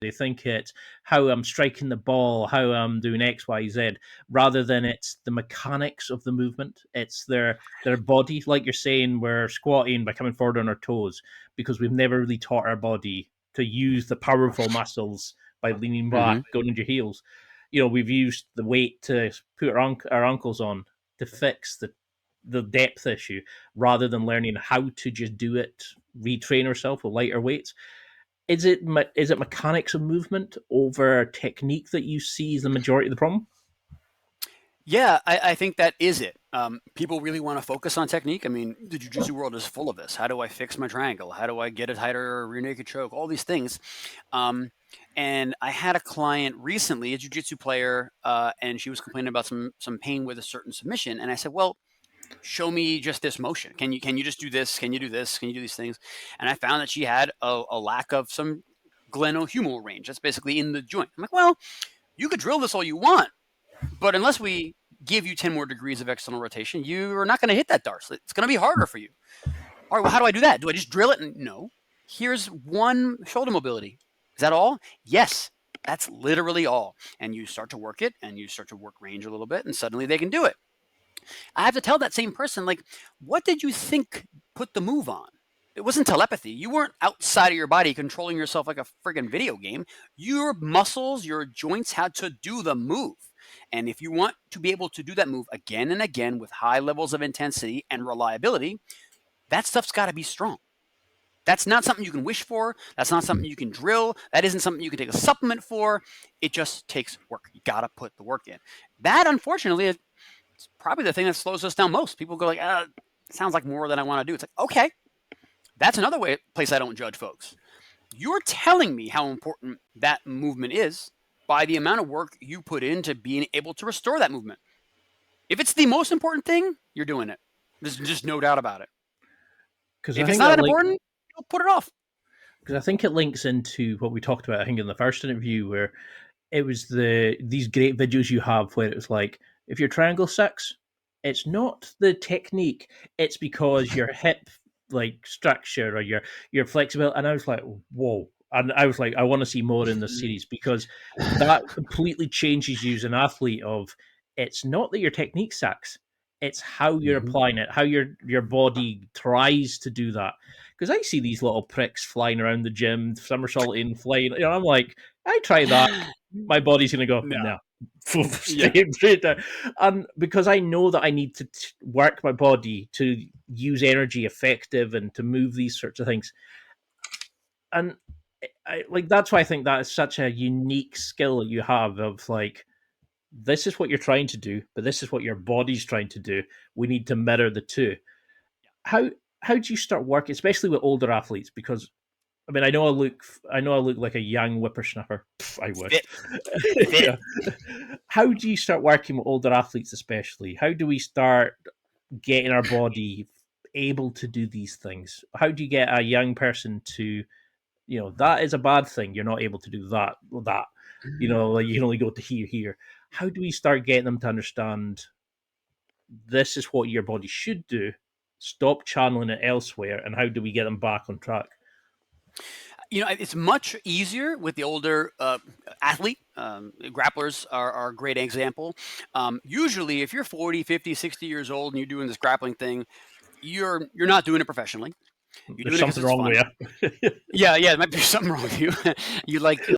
They think it's how I'm striking the ball, how I'm doing X, Y, Z, rather than it's the mechanics of the movement. It's their body, like you're saying, we're squatting by coming forward on our toes because we've never really taught our body to use the powerful muscles by leaning back, Mm-hmm. going into your heels. We've used the weight to put our ankles on to fix the depth issue rather than learning how to just do it, retrain ourselves with lighter weights. Is it mechanics of movement over technique that you see as the majority of the problem? Yeah, I think that is it. People really want to focus on technique. I mean, the jiu-jitsu world is full of this. How do I fix my triangle? How do I get a tighter rear naked choke? All these things. Um, and I had a client recently, a jiu-jitsu player, and she was complaining about some pain with a certain submission. And I said, well, show me just this motion. Can you just do this? Can you do this? Can you do these things? And I found that she had a lack of some glenohumeral range. That's basically in the joint. I'm like, well, you could drill this all you want, but unless we give you 10 more degrees of external rotation, you are not going to hit that dart. It's going to be harder for you. All right, well, how do I do that? Do I just drill it? No. Here's one shoulder mobility. Is that all? Yes, that's literally all. And you start to work it, and you start to work range a little bit, and suddenly they can do it. I have to tell that same person, like, what did you think put the move on? It wasn't telepathy. You weren't outside of your body controlling yourself like a friggin' video game. Your muscles, your joints had to do the move. And if you want to be able to do that move again and again with high levels of intensity and reliability, that stuff's got to be strong. That's not something you can wish for. That's not something you can drill. That isn't something you can take a supplement for. It just takes work. You got to put the work in. That, unfortunately, is probably the thing that slows us down most. People go like, it sounds like more than I want to do. It's like, okay, that's another place I don't judge folks. You're telling me how important that movement is by the amount of work you put into being able to restore that movement. If it's the most important thing, you're doing it. There's just no doubt about it. If it's not that important, you'll put it off. Because I think it links into what we talked about, I think, in the first interview, where it was these great videos you have where it was like, if your triangle six, it's not the technique, it's because your hip like structure or your flexibility. And I was like, whoa. And I was like, I want to see more in this series because that completely changes you as an athlete. Of it's not that your technique sucks, it's how you're applying it, how your body tries to do that. Because I see these little pricks flying around the gym, somersaulting, flying. I'm like, I try that, my body's going to go, no. Straight down. And because I know that I need to work my body to use energy effective and to move these sorts of things. And that's why I think that is such a unique skill that you have of like, this is what you're trying to do, but this is what your body's trying to do. We need to mirror the two. How do you start working, especially with older athletes? Because I mean, I know I look like a young whippersnapper. I wish. Yeah. How do you start working with older athletes, especially? How do we start getting our body able to do these things? How do you get a young person to, that is a bad thing. You're not able to do that. Like you can only go to here. How do we start getting them to understand this is what your body should do? Stop channeling it elsewhere, and how do we get them back on track? It's much easier with the older athlete. Grapplers are a great example. Usually, if you're 40, 50, 60 years old and you're doing this grappling thing, you're not doing it professionally. There's something wrong with you. Yeah, there might be something wrong with you. You like